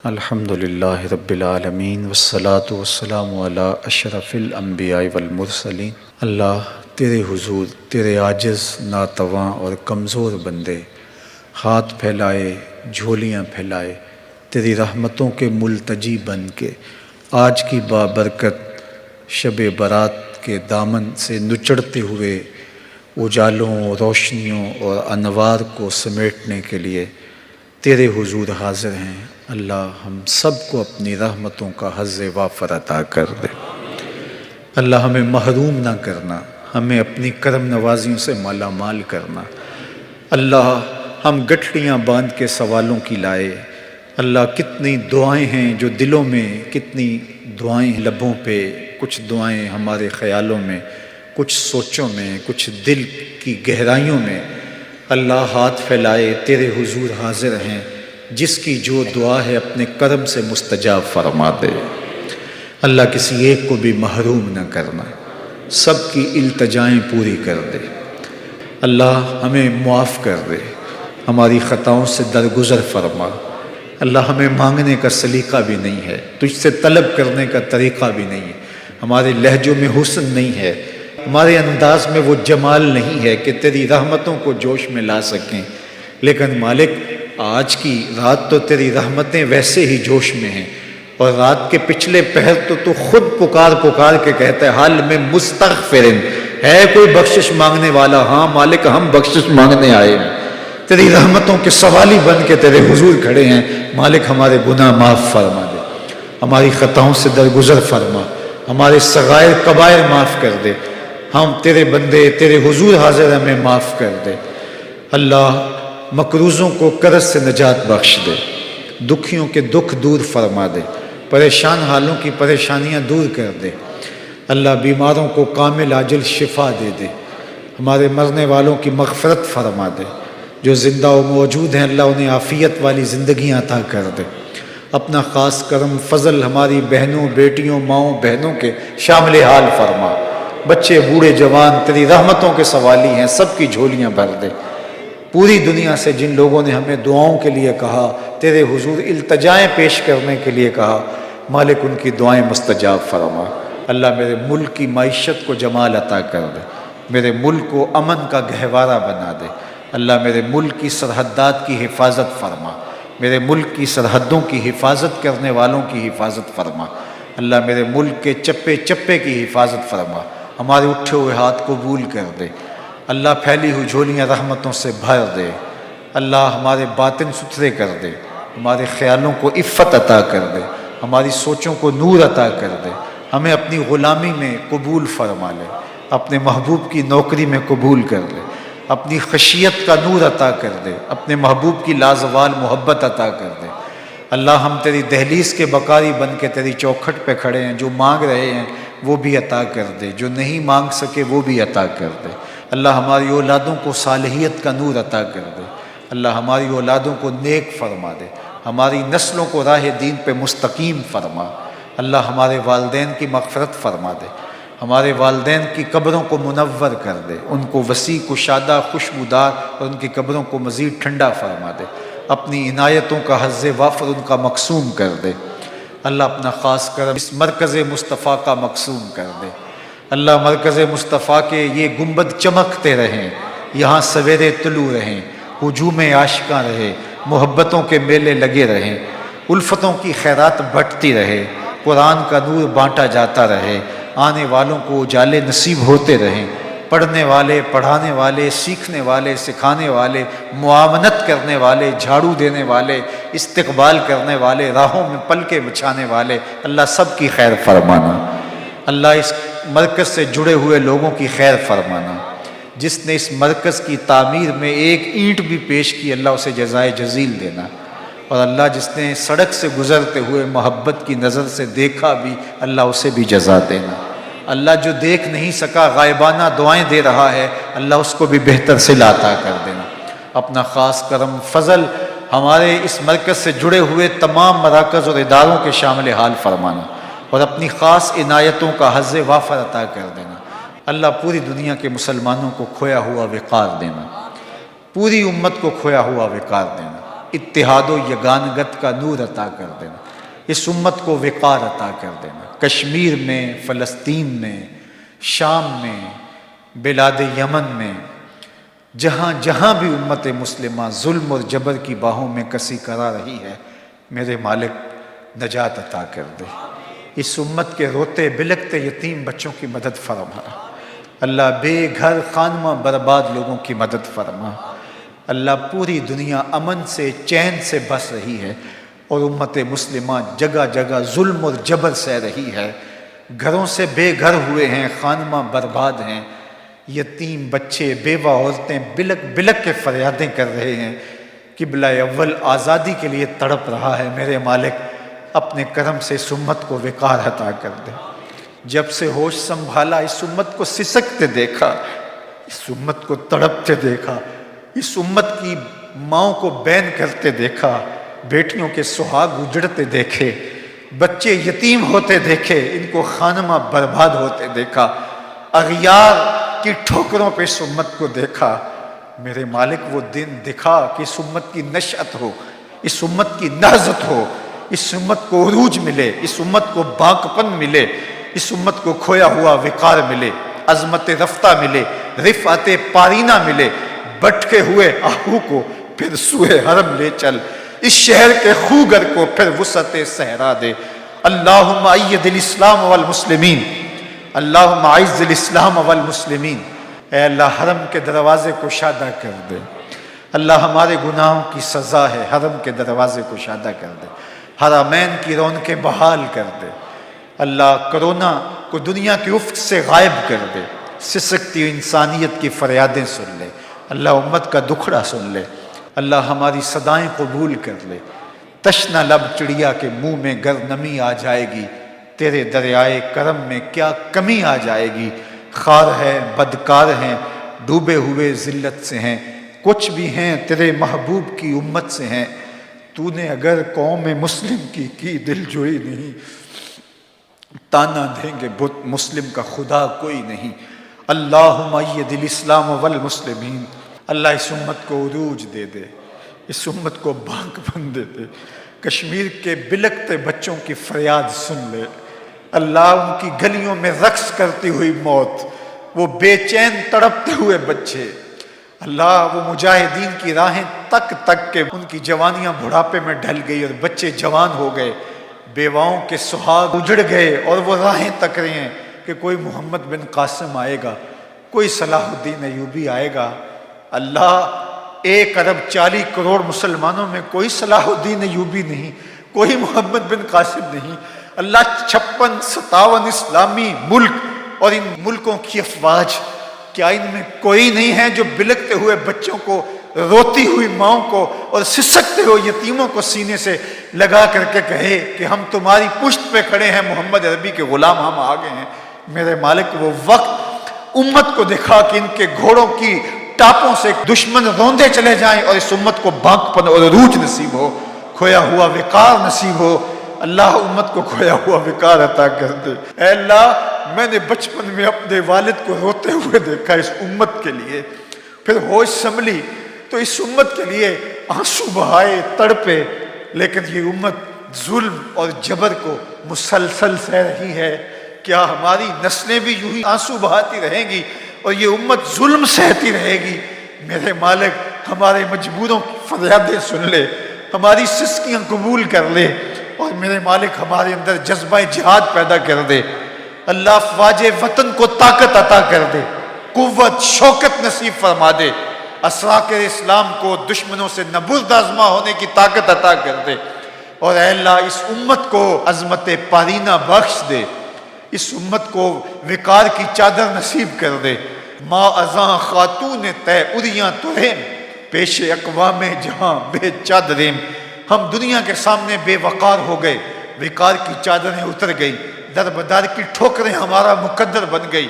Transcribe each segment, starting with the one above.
الحمد للہ رب العالمین والصلاة والسلام علی اشرف الانبیاء والمرسلین۔ اللہ تیرے حضور تیرے عاجز ناتواں اور کمزور بندے ہاتھ پھیلائے جھولیاں پھیلائے تیری رحمتوں کے ملتجی بن کے آج کی بابرکت شب برات کے دامن سے نچڑتے ہوئے اجالوں روشنیوں اور انوار کو سمیٹنے کے لیے تیرے حضور حاضر ہیں۔ اللہ ہم سب کو اپنی رحمتوں کا حظ وافر عطا کر دے۔ اللہ ہمیں محروم نہ کرنا، ہمیں اپنی کرم نوازیوں سے مالا مال کرنا۔ اللہ ہم گٹھڑیاں باندھ کے سوالوں کی لائے۔ اللہ کتنی دعائیں ہیں جو دلوں میں، کتنی دعائیں لبوں پہ، کچھ دعائیں ہمارے خیالوں میں، کچھ سوچوں میں، کچھ دل کی گہرائیوں میں۔ اللہ ہاتھ پھیلائے تیرے حضور حاضر ہیں، جس کی جو دعا ہے اپنے کرم سے مستجاب فرما دے۔ اللہ کسی ایک کو بھی محروم نہ کرنا، سب کی التجائیں پوری کر دے۔ اللہ ہمیں معاف کر دے، ہماری خطاؤں سے درگزر فرما۔ اللہ ہمیں مانگنے کا سلیقہ بھی نہیں ہے، تجھ سے طلب کرنے کا طریقہ بھی نہیں ہے، ہمارے لہجوں میں حسن نہیں ہے، ہمارے انداز میں وہ جمال نہیں ہے کہ تیری رحمتوں کو جوش میں لا سکیں۔ لیکن مالک آج کی رات تو تیری رحمتیں ویسے ہی جوش میں ہیں، اور رات کے پچھلے پہر تو خود پکار کے کہتا ہے حال میں مستغفرن، ہے کوئی بخشش مانگنے والا؟ ہاں مالک ہم بخشش مانگنے آئے ہیں، تیری رحمتوں کے سوالی بن کے تیرے حضور کھڑے ہیں۔ مالک ہمارے گناہ معاف فرما دے، ہماری خطاؤں سے درگزر فرما، ہمارے صغائر کبائر معاف کر دے۔ ہم تیرے بندے تیرے حضور حاضر ہمیں معاف کر دے۔ اللہ مقروضوں کو قرض سے نجات بخش دے، دکھیوں کے دکھ دور فرما دے، پریشان حالوں کی پریشانیاں دور کر دے۔ اللہ بیماروں کو کامل عاجل شفا دے دے، ہمارے مرنے والوں کی مغفرت فرما دے، جو زندہ و موجود ہیں اللہ انہیں عافیت والی زندگیاں عطا کر دے۔ اپنا خاص کرم فضل ہماری بہنوں بیٹیوں ماؤں بہنوں کے شامل حال فرما۔ بچے بوڑھے جوان تیری رحمتوں کے سوالی ہیں، سب کی جھولیاں بھر دے۔ پوری دنیا سے جن لوگوں نے ہمیں دعاؤں کے لیے کہا، تیرے حضور التجائیں پیش کرنے کے لیے کہا، مالک ان کی دعائیں مستجاب فرما۔ اللہ میرے ملک کی معیشت کو جمال عطا کر دے، میرے ملک کو امن کا گہوارہ بنا دے۔ اللہ میرے ملک کی سرحدات کی حفاظت فرما، میرے ملک کی سرحدوں کی حفاظت کرنے والوں کی حفاظت فرما۔ اللہ میرے ملک کے چپے چپے کی حفاظت فرما، ہمارے اٹھے ہوئے ہاتھ قبول کر دے۔ اللہ پھیلی ہوئی جھولیاں رحمتوں سے بھر دے۔ اللہ ہمارے باطن ستھرے کر دے، ہمارے خیالوں کو عفت عطا کر دے، ہماری سوچوں کو نور عطا کر دے۔ ہمیں اپنی غلامی میں قبول فرما لے، اپنے محبوب کی نوکری میں قبول کر لے، اپنی خشیت کا نور عطا کر دے، اپنے محبوب کی لازوال محبت عطا کر دے۔ اللہ ہم تیری دہلیز کے بکاری بن کے تیری چوکھٹ پہ کھڑے ہیں، جو مانگ رہے ہیں وہ بھی عطا کر دے، جو نہیں مانگ سکے وہ بھی عطا کر دے۔ اللہ ہماری اولادوں کو صالحیت کا نور عطا کر دے، اللہ ہماری اولادوں کو نیک فرما دے، ہماری نسلوں کو راہ دین پہ مستقیم فرما۔ اللہ ہمارے والدین کی مغفرت فرما دے، ہمارے والدین کی قبروں کو منور کر دے، ان کو وسیع کشادہ خوشبودار اور ان کی قبروں کو مزید ٹھنڈا فرما دے۔ اپنی عنایتوں کا حظ وافر ان کا مقسوم کر دے۔ اللہ اپنا خاص کرم اس مرکز مصطفیٰ کا مقسوم کر دے۔ اللہ مرکز مصطفیٰ کے یہ گنبد چمکتے رہیں، یہاں سویرے طلوع رہیں، ہجوم عاشقاں رہے، محبتوں کے میلے لگے رہیں، الفتوں کی خیرات بٹتی رہے، قرآن کا نور بانٹا جاتا رہے، آنے والوں کو اجالے نصیب ہوتے رہیں، پڑھنے والے پڑھانے والے سیکھنے والے سکھانے والے معاونت کرنے والے جھاڑو دینے والے استقبال کرنے والے راہوں میں پلکیں بچھانے والے اللہ سب کی خیر فرمانا۔ اللہ اس مرکز سے جڑے ہوئے لوگوں کی خیر فرمانا، جس نے اس مرکز کی تعمیر میں ایک اینٹ بھی پیش کی اللہ اسے جزائے جزیل دینا، اور اللہ جس نے سڑک سے گزرتے ہوئے محبت کی نظر سے دیکھا بھی اللہ اسے بھی جزا دینا۔ اللہ جو دیکھ نہیں سکا غائبانہ دعائیں دے رہا ہے اللہ اس کو بھی بہتر صلہ عطا کر دینا۔ اپنا خاص کرم فضل ہمارے اس مرکز سے جڑے ہوئے تمام مراکز اور اداروں کے شامل حال فرمانا، اور اپنی خاص عنایتوں کا حظ وافر عطا کر دینا۔ اللہ پوری دنیا کے مسلمانوں کو کھویا ہوا وقار دینا، پوری امت کو کھویا ہوا وقار دینا۔ اتحاد و یگانگت کا نور عطا کر دینا، اس امت کو وقار عطا کر دینا۔ کشمیر میں، فلسطین میں، شام میں، بلاد یمن میں، جہاں جہاں بھی امت مسلمہ ظلم اور جبر کی باہوں میں کسی کرا رہی ہے، میرے مالک نجات عطا کر دے۔ اس امت کے روتے بلکتے یتیم بچوں کی مدد فرما اللہ، بے گھر خانمہ برباد لوگوں کی مدد فرما اللہ۔ پوری دنیا امن سے چین سے بس رہی ہے اور امت مسلمہ جگہ جگہ ظلم اور جبر سہ رہی ہے، گھروں سے بے گھر ہوئے ہیں، خانمہ برباد ہیں، یتیم بچے بیوہ عورتیں بلک بلک کے فریادیں کر رہے ہیں۔ قبلہ اول آزادی کے لیے تڑپ رہا ہے، میرے مالک اپنے کرم سے اس امت کو وقار عطا کر دے۔ جب سے ہوش سنبھالا اس امت کو سسکتے دیکھا، اس امت کو تڑپتے دیکھا، اس امت کی ماؤں کو بین کرتے دیکھا، بیٹیوں کے سہاگ اجڑتے دیکھے، بچے یتیم ہوتے دیکھے، ان کو خانمہ برباد ہوتے دیکھا، اغیار کی ٹھوکروں پہ اس امت کو دیکھا۔ میرے مالک وہ دن دکھا کہ اس امت کی نشأت ہو، اس امت کی نہضت ہو، اس امت کو عروج ملے، اس امت کو باقپن ملے، اس امت کو کھویا ہوا وقار ملے، عظمت رفتہ ملے، رفعت پارینہ ملے۔ بٹکے ہوئے آہو کو پھر سوئے حرم لے چل، اس شہر کے خوگر کو پھر وسعت صحرا دے۔ اللہم اید الاسلام والمسلمین، اللہم اعز الاسلام والمسلمین۔ اے اللہ حرم کے دروازے کو شادہ کر دے اللہ، ہمارے گناہوں کی سزا ہے، حرم کے دروازے کو شادہ کر دے، حرمین کی رونقیں بحال کر دے اللہ، کرونا کو دنیا کے افق سے غائب کر دے، سسکتی ہوئی انسانیت کی فریادیں سن لے اللہ، امت کا دکھڑا سن لے اللہ، ہماری صدائیں قبول کر لے۔ تشنہ لب چڑیا کے منہ میں گر نمی آ جائے گی، تیرے دریائے کرم میں کیا کمی آ جائے گی۔ خار ہے، بدکار ہیں، ڈوبے ہوئے ذلت سے ہیں، کچھ بھی ہیں تیرے محبوب کی امت سے ہیں۔ تو نے اگر قوم مسلم کی دل جوئی نہیں، تانا دیں گے بت مسلم کا خدا کوئی نہیں۔ اللہم اید الاسلام والمسلمین۔ اللہ اس امت کو عروج دے دے، اس امت کو بانک بن دے دے، کشمیر کے بلکتے بچوں کی فریاد سن لے اللہ، ان کی گلیوں میں رقص کرتی ہوئی موت، وہ بے چین تڑپتے ہوئے بچے اللہ، وہ مجاہدین کی راہیں تک تک کے ان کی جوانیاں بڑھاپے میں ڈھل گئی اور بچے جوان ہو گئے، بیواؤں کے سہاگ اجڑ گئے اور وہ راہیں تک رہے ہیں کہ کوئی محمد بن قاسم آئے گا، کوئی صلاح الدین ایوبی آئے گا اللہ۔ 1 ارب 40 کروڑ مسلمانوں میں کوئی صلاح الدین ایوبی نہیں، کوئی محمد بن قاسم نہیں اللہ۔ 56-57 اسلامی ملک اور ان ملکوں کی افواج، کیا ان میں کوئی نہیں ہے جو بلکتے ہوئے بچوں کو، روتی ہوئی ماؤں کو اور سسکتے ہوئے یتیموں کو سینے سے لگا کر کے کہے کہ ہم تمہاری پشت پہ کھڑے ہیں، محمد عربی کے غلام ہم آگے ہیں۔ میرے مالک وہ وقت امت کو دکھا کہ ان کے گھوڑوں کی ٹاپوں سے دشمن روندے چلے جائیں اور اس امت کو بانکپن اور عروج نصیب ہو، کھویا ہوا وقار نصیب ہو اللہ، امت کو کھویا ہوا وقار عطا کر دے۔ اے اللہ، میں نے بچپن میں اپنے والد کو روتے ہوئے دیکھا اس امت کے لیے، پھر ہوش سنبھلی تو اس امت کے لیے آنسو بہائے، تڑپے، لیکن یہ امت ظلم اور جبر کو مسلسل سہ رہی ہے۔ کیا ہماری نسلیں بھی یوں ہی آنسو بہاتی رہیں گی اور یہ امت ظلم سہتی رہے گی؟ میرے مالک ہمارے مجبوروں کی فریادیں سن لے، ہماری سسکیاں قبول کر لے اور میرے مالک ہمارے اندر جذبہ جہاد پیدا کر دے اللہ، افواج وطن کو طاقت عطا کر دے، قوت شوکت نصیب فرما دے، اسراک اسلام کو دشمنوں سے نبرد آزما ہونے کی طاقت عطا کر دے، اور اے اللہ اس امت کو عظمت پارینہ بخش دے، اس امت کو وقار کی چادر نصیب کر دے۔ ما ازاں خاتون تے اریاں ترہم، پیش اقوام جہاں بے چادریم۔ ہم دنیا کے سامنے بے وقار ہو گئے، وقار کی چادریں اتر گئی، دربدار کی ٹھوکریں ہمارا مقدر بن گئی،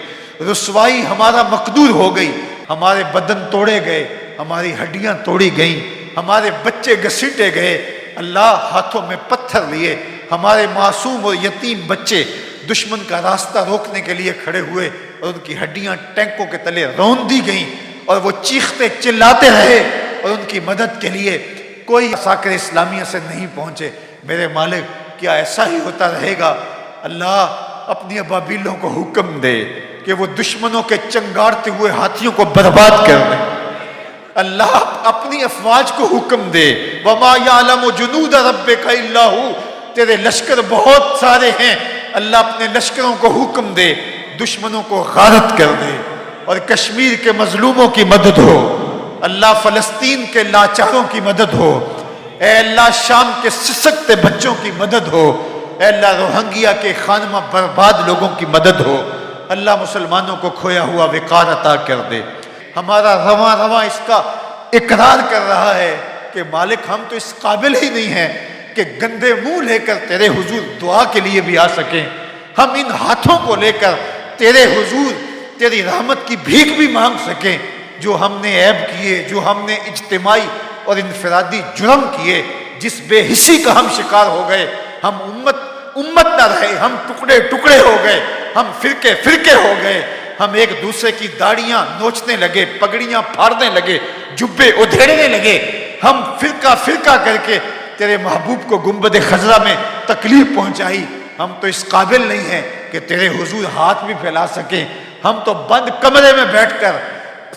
رسوائی ہمارا مقدور ہو گئی، ہمارے بدن توڑے گئے، ہماری ہڈیاں توڑی گئیں، ہمارے بچے گھسیٹے گئے اللہ، ہاتھوں میں پتھر لیے، ہمارے معصوم اور یتیم بچے دشمن کا راستہ روکنے کے لیے کھڑے ہوئے اور ان کی ہڈیاں ٹینکوں کے تلے رون دی گئیں اور وہ چیختے چلاتے رہے اور ان کی مدد کے لیے کوئی ساکر اسلامیہ سے نہیں پہنچے۔ میرے مالک کیا ایسا ہی ہوتا رہے گا؟ اللہ اپنی ابابیلوں کو حکم دے کہ وہ دشمنوں کے چنگارتے ہوئے ہاتھیوں کو برباد کر دیں۔ اللہ اپنی افواج کو حکم دے، وَمَا يَعْلَمُ جُنُودَ رَبِّكَ إِلَّا هُوَ، تیرے لشکر بہت سارے ہیں، اللہ اپنے لشکروں کو حکم دے دشمنوں کو غارت کر دے، اور کشمیر کے مظلوموں کی مدد ہو، اللہ فلسطین کے لاچاروں کی مدد ہو، اے اللہ شام کے سسکتے بچوں کی مدد ہو، اے اللہ روہنگیا کے خانمہ برباد لوگوں کی مدد ہو، اللہ مسلمانوں کو کھویا ہوا وقار عطا کر دے۔ ہمارا رواں رواں اس کا اقرار کر رہا ہے کہ مالک ہم تو اس قابل ہی نہیں ہیں کہ گندے منہ لے کر تیرے حضور دعا کے لیے بھی آ سکیں، ہم ان ہاتھوں کو لے کر تیرے حضور تیری رحمت کی بھیک بھی مانگ سکیں۔ جو ہم نے عیب کیے، جو ہم نے اجتماعی اور انفرادی جرم کیے، جس بے حسی کا ہم شکار ہو گئے، ہم امت نہ رہے، ہم ٹکڑے ٹکڑے ہو گئے، ہم فرقے فرقے ہو گئے، ہم ایک دوسرے کی داڑیاں نوچنے لگے، پگڑیاں پھاڑنے لگے، جبے ادھیڑنے لگے، ہم فرقہ فرقہ کر کے تیرے محبوب کو گنبد خضرا میں تکلیف پہنچائی۔ ہم تو اس قابل نہیں ہیں کہ تیرے حضور ہاتھ بھی پھیلا سکیں، ہم تو بند کمرے میں بیٹھ کر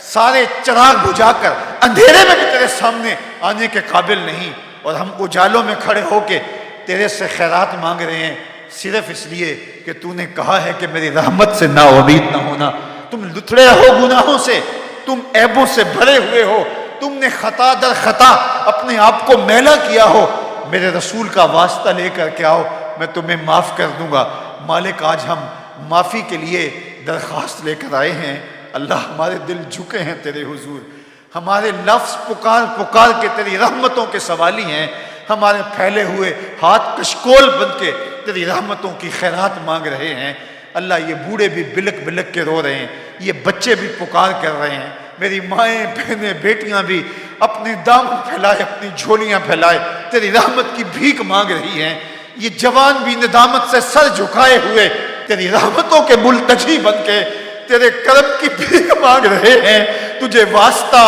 سارے چراغ بجھا کر اندھیرے میں بھی تیرے سامنے آنے کے قابل نہیں، اور ہم اجالوں میں کھڑے ہو کے تیرے سے خیرات مانگ رہے ہیں، صرف اس لیے کہ تو نے کہا ہے کہ میری رحمت سے نا امید نہ ہونا۔ تم لتھڑے ہو گناہوں سے، تم عیبوں سے بھرے ہوئے ہو، تم نے خطا در خطا اپنے آپ کو میلا کیا ہو، میرے رسول کا واسطہ لے کر کے آؤ، میں تمہیں معاف کر دوں گا۔ مالک آج ہم معافی کے لیے درخواست لے کر آئے ہیں، اللہ ہمارے دل جھکے ہیں تیرے حضور، ہمارے لفظ پکار پکار کے تیری رحمتوں کے سوالی ہیں، ہمارے پھیلے ہوئے ہاتھ کشکول بن کے تیری رحمتوں کی خیرات مانگ رہے ہیں۔ اللہ یہ بوڑھے بھی بلک بلک کے رو رہے ہیں، یہ بچے بھی پکار کر رہے ہیں، میری مائیں بہنیں بیٹیاں بھی اپنے دامن پھیلائے، اپنی جھولیاں پھیلائے تیری رحمت کی بھیک مانگ رہی ہیں، یہ جوان بھی ندامت سے سر جھکائے ہوئے تیری رحمتوں کے ملتجی بن کے تیرے کرم کی بھیک مانگ رہے ہیں۔ تجھے واسطہ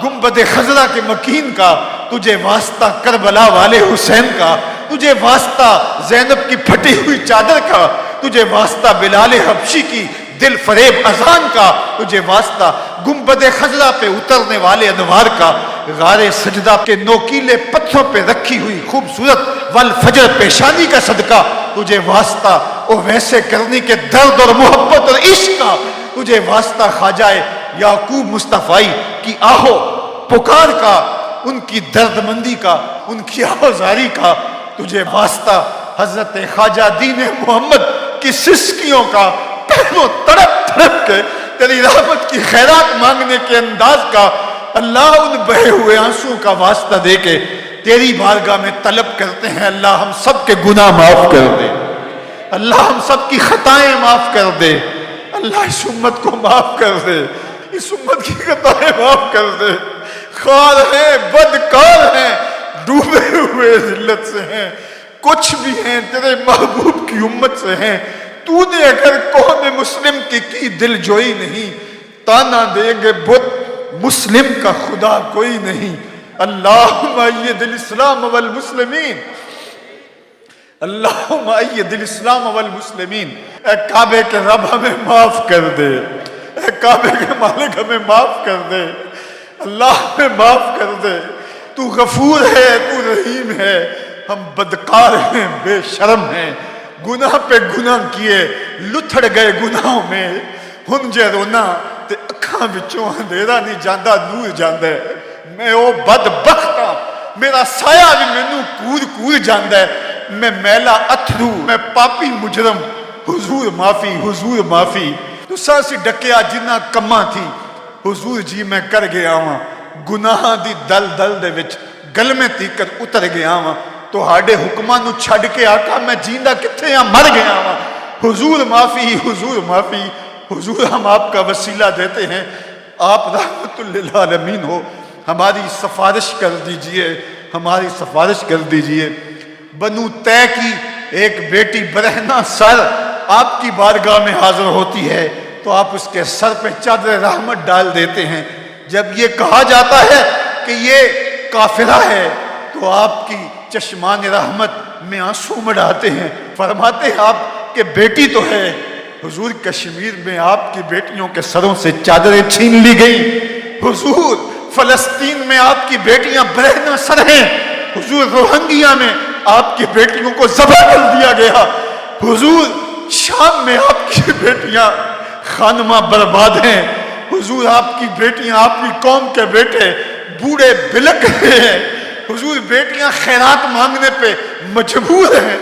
گنبد خضرا کے مکین کا، تجھے واسطہ کربلا والے حسین کا، تجھے واسطہ زینب کی پھٹی ہوئی چادر کا، تجھے واسطہ بلال حبشی کی دل فریب اذان کا، تجھے واسطہ گنبد خضرا پہ اترنے والے انوار کا، غار سجدہ کے نوکیلے پتھروں پہ رکھی ہوئی خوبصورت والفجر پیشانی کا صدقہ، تجھے واسطہ ویسے کرنی کے درد اور محبت اور عشق کا، تجھے واسطہ خواجہ یعقوب مصطفی کی آہو پکار کا، ان کی درد مندی کا، ان کی آوازاری کا، تجھے واسطہ حضرت خواجہ دین محمد کی سسکیوں کا، پہلو تڑپ تڑپ کے تیری رحمت کی خیرات مانگنے کے انداز کا، اللہ ان بہے ہوئے آنسوں کا واسطہ دے کے تیری بارگاہ میں طلب کرتے ہیں، اللہ ہم سب کے گناہ معاف کر دے، اللہ ہم سب کی خطائیں معاف کر دے، اللہ اس امت کو معاف کر دے، اس امت کی خطائیں معاف کر دے، خار ہیں، بدکار ہیں، ڈوبے ہوئے ذلت سے ہیں، کچھ بھی ہیں تیرے محبوب کی امت سے ہیں، تو نے اگر قوم مسلم کی دل جوئی نہیں، تانا دیں گے بت مسلم کا خدا کوئی نہیں، اللہم اید الاسلام والمسلمین، اللہم اید الاسلام والمسلمین۔ اے کعبے کے رب ہمیں معاف کر دے، اے کعبے کے مالک ہمیں معاف کر دے، اللہ ہمیں معاف کر دے، تو غفور ہے، تو رحیم ہے، ہم بدکار ہیں، بے شرم ہیں، گناہ پہ گناہ کیے، لتھڑ گئے گناہوں میں، ہن جے رونا تے اکھاں وچوں اندھیرا نہیں جاندا، نور جاندا ہے، میں او بدبخت ہاں، میرا سایہ بھی مینوں کود کود جاندا ہے، میں میلا اتھرو، میں پاپی مجرم، حضور معافی، حضور معافی، تو ساسی ڈکیا جنہ کماں تھی، حضور جی میں کر گیا ہاں، گناہاں دی دل دل دے وچ گل میں تیکر اتر گیا ہاں، تو ہاڑے حکماں نو چھڑ کے آقا میں جیندہ کتھے ہاں، مر گیا ہاں، حضور معافی، حضور معافی، حضور ہم آپ کا وسیلہ دیتے ہیں، آپ رحمت للعالمین ہو، ہماری سفارش کر دیجئے، ہماری سفارش کر دیجئے۔ بنو طے کی ایک بیٹی برہنہ سر آپ کی بارگاہ میں حاضر ہوتی ہے تو آپ اس کے سر پہ چادر رحمت ڈال دیتے ہیں۔ جب یہ کہا جاتا ہے کہ یہ کافرہ ہے، تو آپ کی چشمان رحمت میں آنسو مڑاتے ہیں، فرماتے ہیں آپ کہ بیٹی تو ہے۔ حضور کشمیر میں آپ کی بیٹیوں کے سروں سے چادریں چھین لی گئیں، حضور فلسطین میں آپ کی بیٹیاں برہنہ سر ہیں، حضور روہنگیا میں آپ کی بیٹیوں کو ذبح کر دیا گیا، حضور شام میں آپ کی بیٹیاں خانمہ برباد ہیں، حضور آپ کی بیٹیاں، آپ کی قوم کے بیٹے بوڑھے بلک رہے ہیں، حضور بیٹیاں خیرات مانگنے پہ مجبور ہیں۔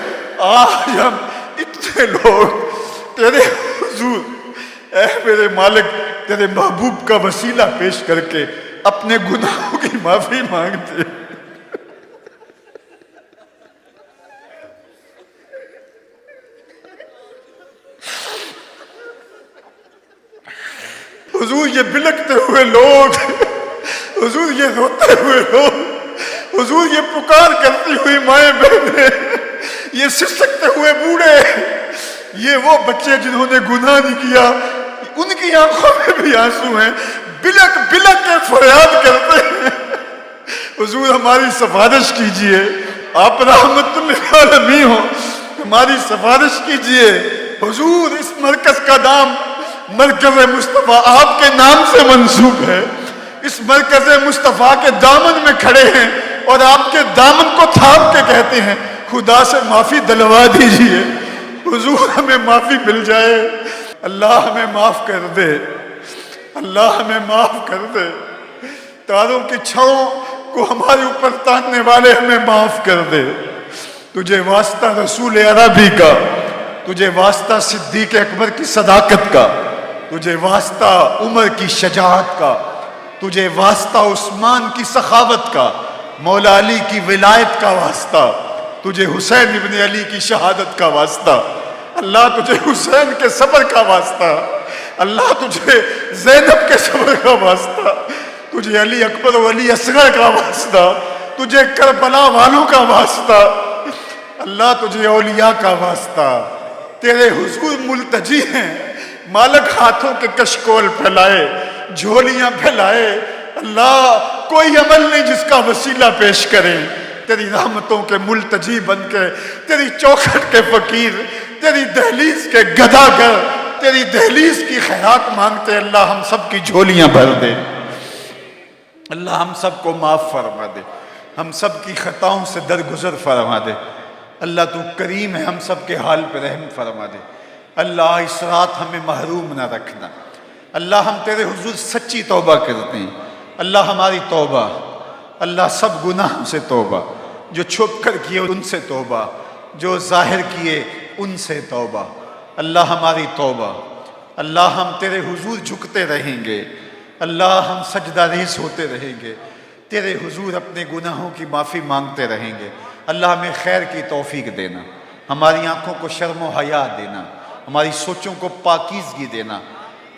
آج ہم اتنے لوگ تیرے حضور اے میرے مالک تیرے محبوب کا وسیلہ پیش کر کے اپنے گناہوں کی معافی مانگتے ہیں۔ حضور یہ بلکتے ہوئے لوگ، حضور یہ روتے ہوئے لوگ، حضور یہ پکار کرتی ہوئی مائیں بہنیں، یہ سسکتے ہوئے بوڑھے، یہ وہ بچے جنہوں نے گناہ نہیں کیا، ان کی آنکھوں میں بھی آنسو ہیں، بلک بلک کے فریاد کرتے ہیں۔ حضور ہماری سفارش کیجئے، آپ رحمت للعالمین ہو، ہماری سفارش کیجئے۔ حضور اس مرکز کا نام مرکز مصطفیٰ آپ کے نام سے منسوب ہے، اس مرکز مصطفیٰ کے دامن میں کھڑے ہیں اور آپ کے دامن کو تھام کے کہتے ہیں خدا سے معافی دلوا دیجئے۔ حضور ہمیں معافی مل جائے، اللہ ہمیں معاف کر دے، اللہ ہمیں معاف کر دے، تاروں کی چھاؤں کو ہمارے اوپر تاننے والے ہمیں معاف کر دے۔ تجھے واسطہ رسول عربی کا، تجھے واسطہ صدیق اکبر کی صداقت کا، تجھے واسطہ عمر کی شجاعت کا، تجھے واسطہ عثمان کی سخاوت کا، مولا علی کی ولایت کا واسطہ، تجھے حسین ابن علی کی شہادت کا واسطہ، اللہ تجھے حسین کے صبر کا واسطہ، اللہ تجھے زینب کے صبر کا واسطہ، تجھے علی اکبر و علی اصغر کا واسطہ، تجھے کربلا والوں کا واسطہ، اللہ تجھے اولیاء کا واسطہ۔ تیرے حضور ملتجی ہیں، مالک ہاتھوں کے کشکول پھیلائے، جھولیاں پھیلائے، اللہ کوئی عمل نہیں جس کا وسیلہ پیش کرے، تیری رحمتوں کے ملتجی بن کے، تیری چوکھٹ کے فقیر، تیری دہلیز کے گداگر، تیری دہلیز کی خیرات مانگتے، اللہ ہم سب کی جھولیاں بھر دے، اللہ ہم سب کو معاف فرما دے، ہم سب کی خطاؤں سے درگزر فرما دے، اللہ تو کریم ہے، ہم سب کے حال پہ رحم فرما دے، اللہ اس رات ہمیں محروم نہ رکھنا، اللہ ہم تیرے حضور سچی توبہ کرتے ہیں، اللہ ہماری توبہ، اللہ سب گناہوں سے توبہ، جو چھپ کر کیے ان سے توبہ، جو ظاہر کیے ان سے توبہ، اللہ ہماری توبہ، اللہ ہم تیرے حضور جھکتے رہیں گے، اللہ ہم سجدہ ریز ہوتے رہیں گے، تیرے حضور اپنے گناہوں کی معافی مانگتے رہیں گے، اللہ ہمیں خیر کی توفیق دینا، ہماری آنکھوں کو شرم و حیا دینا، ہماری سوچوں کو پاکیزگی دینا،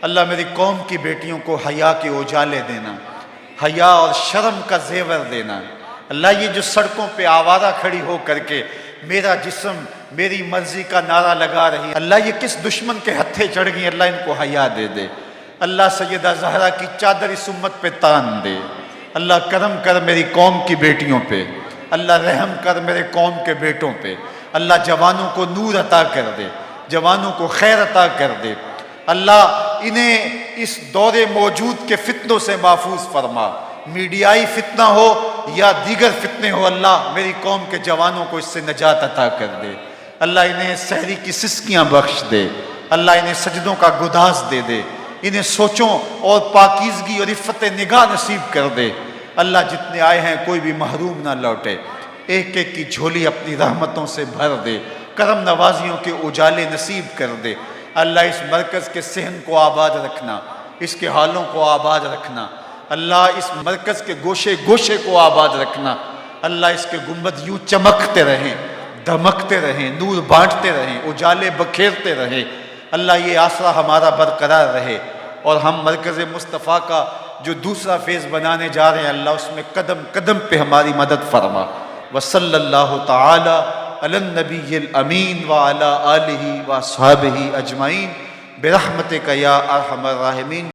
اللہ میری قوم کی بیٹیوں کو حیا کے اجالے دینا، حیا اور شرم کا زیور دینا، اللہ یہ جو سڑکوں پہ آوارہ کھڑی ہو کر کے میرا جسم میری مرضی کا نعرہ لگا رہی، اللہ یہ کس دشمن کے ہتھے چڑھ گئی، اللہ ان کو حیا دے دے، اللہ سیدہ زہرا کی چادر اس امت پہ تان دے، اللہ کرم کر میری قوم کی بیٹیوں پہ، اللہ رحم کر میرے قوم کے بیٹوں پہ، اللہ جوانوں کو نور عطا کر دے، جوانوں کو خیر عطا کر دے، اللہ انہیں اس دور موجود کے فتنوں سے محفوظ فرما، میڈیائی فتنہ ہو یا دیگر فتنے ہو، اللہ میری قوم کے جوانوں کو اس سے نجات عطا کر دے، اللہ انہیں سحری کی سسکیاں بخش دے، اللہ انہیں سجدوں کا گداز دے دے، انہیں سوچوں اور پاکیزگی اور عفت نگاہ نصیب کر دے، اللہ جتنے آئے ہیں کوئی بھی محروم نہ لوٹے، ایک ایک کی جھولی اپنی رحمتوں سے بھر دے، کرم نوازیوں کے اجالے نصیب کر دے، اللہ اس مرکز کے صحن کو آباد رکھنا، اس کے حالوں کو آباد رکھنا، اللہ اس مرکز کے گوشے گوشے کو آباد رکھنا، اللہ اس کے گنبد یوں چمکتے رہیں، دھمکتے رہیں، نور بانٹتے رہیں، اجالے بکھیرتے رہیں، اللہ یہ آسرا ہمارا برقرار رہے، اور ہم مرکز مصطفیٰ کا جو دوسرا فیز بنانے جا رہے ہیں، اللہ اس میں قدم قدم پہ ہماری مدد فرما، وصلی اللہ تعالی علی النبی الامین وعلی آلہ واصحابہ اجمعین برحمتک یا ارحم الراحمین۔